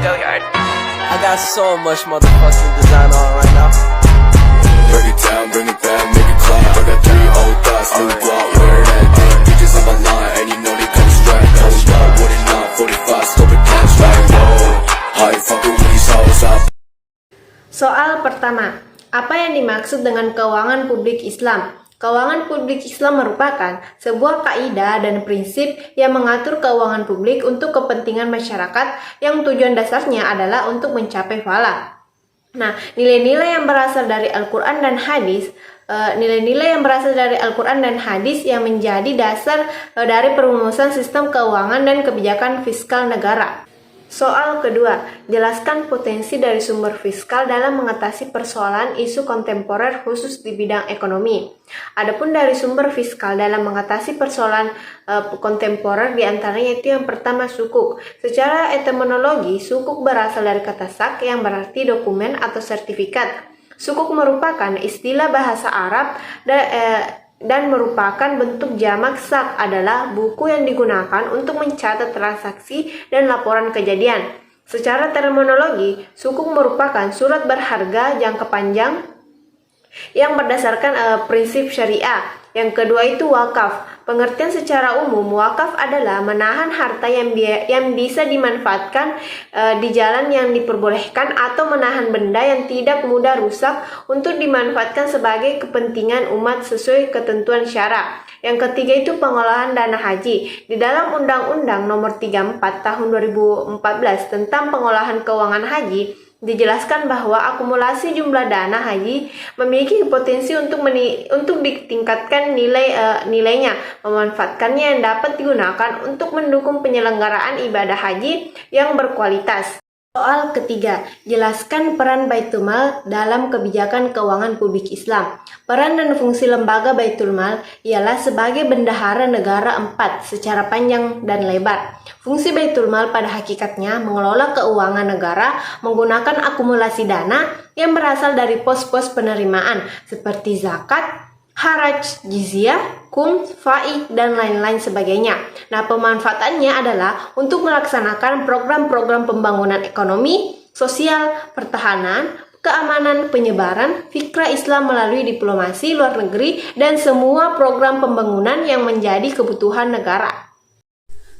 I got so much motherfucking design on right now. Break it down, bring it back, make it clap. I got 3 old thoughts, new block, where that thing. Bitches on my line, and you know they come straight. Hold up, what it not, 45, scope it cash like whoa. How you fucking with these hoes up? Soal pertama, apa yang dimaksud dengan keuangan publik Islam? Keuangan publik Islam merupakan sebuah kaidah dan prinsip yang mengatur keuangan publik untuk kepentingan masyarakat yang tujuan dasarnya adalah untuk mencapai falah. Nah, nilai-nilai yang berasal dari Al-Quran dan hadis yang menjadi dasar dari perumusan sistem keuangan dan kebijakan fiskal negara. Soal kedua, jelaskan potensi dari sumber fiskal dalam mengatasi persoalan isu kontemporer khusus di bidang ekonomi. Adapun dari sumber fiskal dalam mengatasi persoalan kontemporer diantaranya itu yang pertama sukuk. Secara etimologi, sukuk berasal dari kata sak yang berarti dokumen atau sertifikat. Sukuk merupakan istilah bahasa Arab dan merupakan bentuk jamak sak adalah buku yang digunakan untuk mencatat transaksi dan laporan kejadian. Secara terminologi, sukuk merupakan surat berharga jangka panjang yang berdasarkan prinsip syariah. Yang kedua itu wakaf. Pengertian secara umum, wakaf adalah menahan harta yang bisa dimanfaatkan di jalan yang diperbolehkan atau menahan benda yang tidak mudah rusak untuk dimanfaatkan sebagai kepentingan umat sesuai ketentuan syara. Yang ketiga itu pengolahan dana haji. Di dalam Undang-Undang Nomor 34 Tahun 2014 tentang pengolahan keuangan haji, dijelaskan bahwa akumulasi jumlah dana haji memiliki potensi untuk ditingkatkan nilainya, memanfaatkannya yang dapat digunakan untuk mendukung penyelenggaraan ibadah haji yang berkualitas. Soal ketiga, jelaskan peran Baitul Mal dalam kebijakan keuangan publik Islam. Peran dan fungsi lembaga Baitul Mal ialah sebagai bendahara negara 4 secara panjang dan lebar. Fungsi Baitul Mal pada hakikatnya mengelola keuangan negara menggunakan akumulasi dana yang berasal dari pos-pos penerimaan seperti zakat, haraj, jizyah, kum, fai, dan lain-lain sebagainya. Nah, pemanfaatannya adalah untuk melaksanakan program-program pembangunan ekonomi, sosial, pertahanan, keamanan, penyebaran, fikrah Islam melalui diplomasi luar negeri, dan semua program pembangunan yang menjadi kebutuhan negara.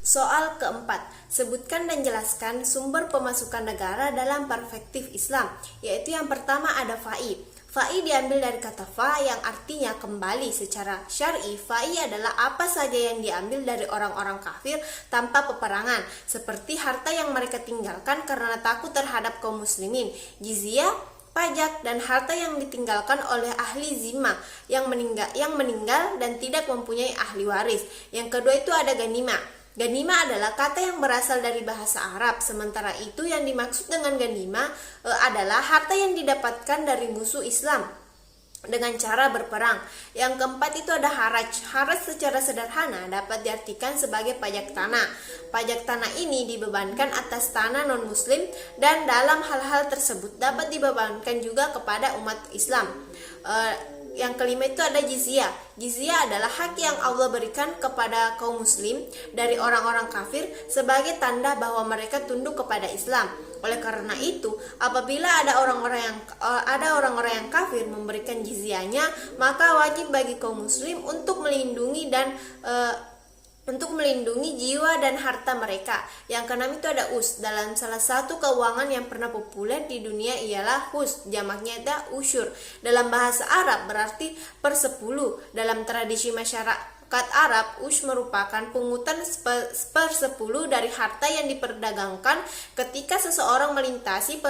Soal keempat, sebutkan dan jelaskan sumber pemasukan negara dalam perspektif Islam, yaitu yang pertama ada fai. Fai diambil dari kata fa yang artinya kembali. Secara syar'i, fai adalah apa saja yang diambil dari orang-orang kafir tanpa peperangan, seperti harta yang mereka tinggalkan karena takut terhadap kaum muslimin, jizyah, pajak, dan harta yang ditinggalkan oleh ahli zimah yang meninggal dan tidak mempunyai ahli waris. Yang kedua itu ada ganimah. Ganimah adalah kata yang berasal dari bahasa Arab, sementara itu yang dimaksud dengan ganimah adalah harta yang didapatkan dari musuh Islam dengan cara berperang. Yang keempat itu ada haraj. Haraj secara sederhana dapat diartikan sebagai pajak tanah. Pajak tanah ini dibebankan atas tanah non-muslim dan dalam hal-hal tersebut dapat dibebankan juga kepada umat Islam. Yang kelima itu ada jizyah. Jizyah adalah hak yang Allah berikan kepada kaum muslim dari orang-orang kafir sebagai tanda bahwa mereka tunduk kepada Islam. Oleh karena itu, apabila ada orang-orang yang kafir memberikan jizyahnya, maka wajib bagi kaum muslim untuk melindungi jiwa dan harta mereka. Yang keenam itu ada us. Dalam salah satu keuangan yang pernah populer di dunia ialah hus, jamaknya ada usyur. Dalam bahasa Arab berarti per 10. Dalam tradisi masyarakat Arab, us merupakan pungutan per 10 dari harta yang diperdagangkan ketika seseorang melintasi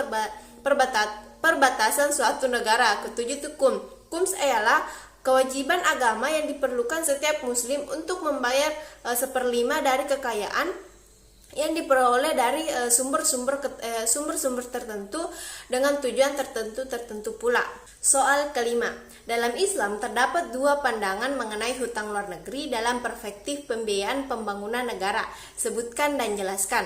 perbatasan suatu negara. Ketujuh itu kum. Kums ialah kewajiban agama yang diperlukan setiap muslim untuk membayar 1/5 dari kekayaan yang diperoleh dari sumber-sumber tertentu dengan tujuan tertentu pula. Soal kelima, dalam Islam terdapat 2 pandangan mengenai hutang luar negeri dalam perspektif pembiayaan pembangunan negara. Sebutkan dan jelaskan.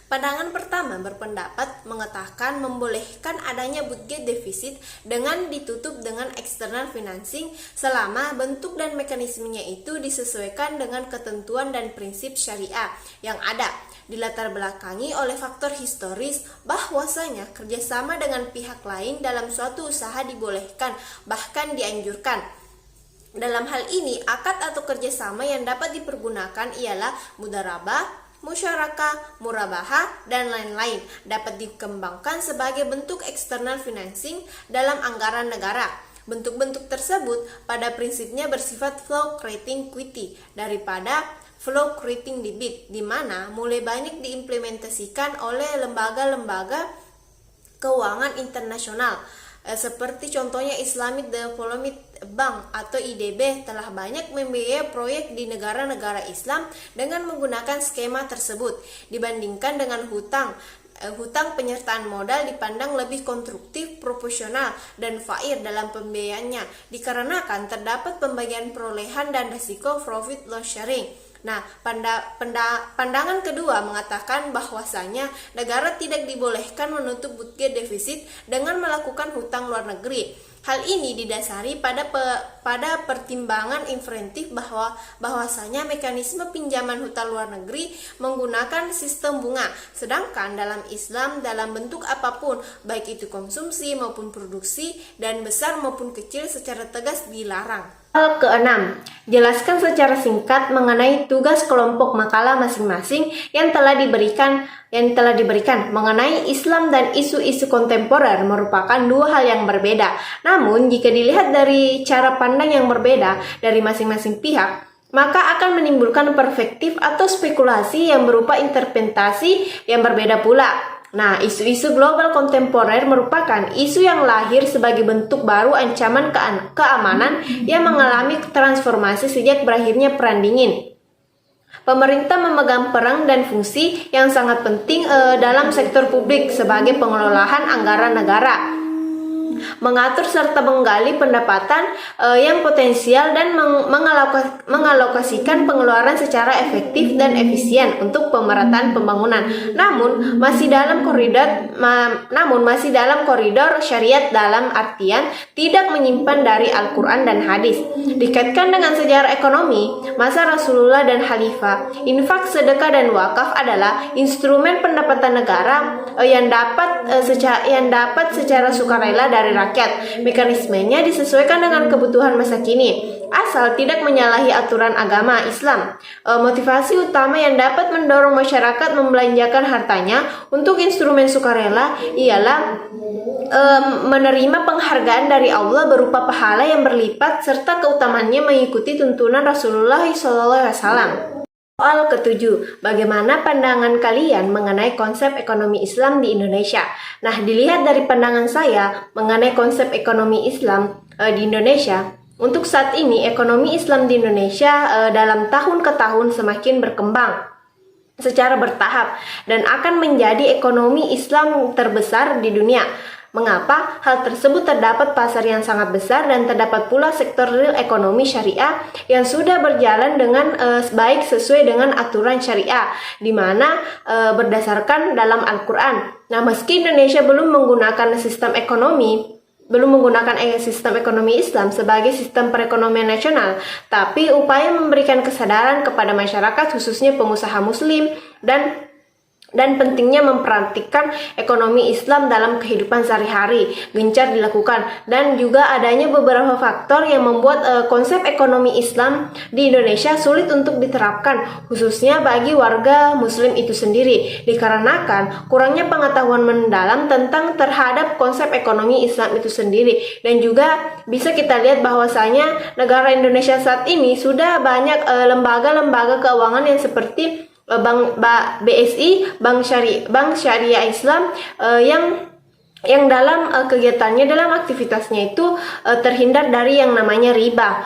Pandangan pertama berpendapat mengatakan membolehkan adanya budget defisit dengan ditutup dengan external financing selama bentuk dan mekanismenya itu disesuaikan dengan ketentuan dan prinsip syariah yang ada. dilatar belakangi oleh faktor historis bahwasanya kerjasama dengan pihak lain dalam suatu usaha dibolehkan, bahkan dianjurkan. Dalam hal ini, akad atau kerjasama yang dapat dipergunakan ialah mudharabah, musyarakah, murabahah, dan lain-lain. Dapat dikembangkan sebagai bentuk external financing dalam anggaran negara. Bentuk-bentuk tersebut pada prinsipnya bersifat flow creating equity daripada flow creating debit, di mana mulai banyak diimplementasikan oleh lembaga-lembaga keuangan internasional. Seperti contohnya Islamic Development Bank atau IDB telah banyak membiayai proyek di negara-negara Islam dengan menggunakan skema tersebut dibandingkan dengan hutang penyertaan modal dipandang lebih konstruktif, proporsional, dan fair dalam pembiayaannya dikarenakan terdapat pembagian perolehan dan risiko profit loss sharing. Nah, pandangan kedua mengatakan bahwasanya negara tidak dibolehkan menutup budget defisit dengan melakukan hutang luar negeri. Hal ini didasari pada pertimbangan inventif bahwasanya mekanisme pinjaman hutang luar negeri menggunakan sistem bunga, sedangkan dalam Islam dalam bentuk apapun, baik itu konsumsi maupun produksi dan besar maupun kecil secara tegas dilarang. Hal keenam, jelaskan secara singkat mengenai tugas kelompok makalah masing-masing yang telah diberikan mengenai Islam dan isu-isu kontemporer merupakan dua hal yang berbeda. Namun, jika dilihat dari cara pandang yang berbeda dari masing-masing pihak, maka akan menimbulkan perspektif atau spekulasi yang berupa interpretasi yang berbeda pula. Nah, isu-isu global kontemporer merupakan isu yang lahir sebagai bentuk baru ancaman keamanan yang mengalami transformasi sejak berakhirnya Perang Dingin. Pemerintah memegang peran dan fungsi yang sangat penting dalam sektor publik sebagai pengelolaan anggaran negara, mengatur serta menggali pendapatan yang potensial dan mengalokasikan pengeluaran secara efektif dan efisien untuk pemerataan pembangunan. Namun masih dalam koridor syariat dalam artian tidak menyimpan dari Al-Quran dan hadis. Dikaitkan dengan sejarah ekonomi masa Rasulullah dan Khalifah, infak, sedekah, dan wakaf adalah instrumen pendapatan negara yang dapat secara sukarela dari rakyat. Mekanismenya disesuaikan dengan kebutuhan masa kini, asal tidak menyalahi aturan agama Islam. Motivasi utama yang dapat mendorong masyarakat membelanjakan hartanya untuk instrumen sukarela ialah menerima penghargaan dari Allah berupa pahala yang berlipat serta keutamaannya mengikuti tuntunan Rasulullah SAW. Soal ketujuh, bagaimana pandangan kalian mengenai konsep ekonomi Islam di Indonesia? Nah, dilihat dari pandangan saya mengenai konsep ekonomi Islam di Indonesia, untuk saat ini ekonomi Islam di Indonesia dalam tahun ke tahun semakin berkembang secara bertahap dan akan menjadi ekonomi Islam terbesar di dunia. Mengapa? Hal tersebut terdapat pasar yang sangat besar dan terdapat pula sektor real ekonomi syariah yang sudah berjalan dengan baik sesuai dengan aturan syariah, di mana berdasarkan dalam Al-Quran. Nah, meski Indonesia belum menggunakan sistem ekonomi Islam sebagai sistem perekonomian nasional, tapi upaya memberikan kesadaran kepada masyarakat khususnya pengusaha muslim dan pentingnya memperhatikan ekonomi Islam dalam kehidupan sehari-hari gencar dilakukan, dan juga adanya beberapa faktor yang membuat konsep ekonomi Islam di Indonesia sulit untuk diterapkan khususnya bagi warga muslim itu sendiri, dikarenakan kurangnya pengetahuan mendalam terhadap konsep ekonomi Islam itu sendiri. Dan juga bisa kita lihat bahwasanya negara Indonesia saat ini sudah banyak lembaga-lembaga keuangan yang seperti BSI, Bank Syariah Islam yang dalam kegiatannya, dalam aktivitasnya itu terhindar dari yang namanya riba.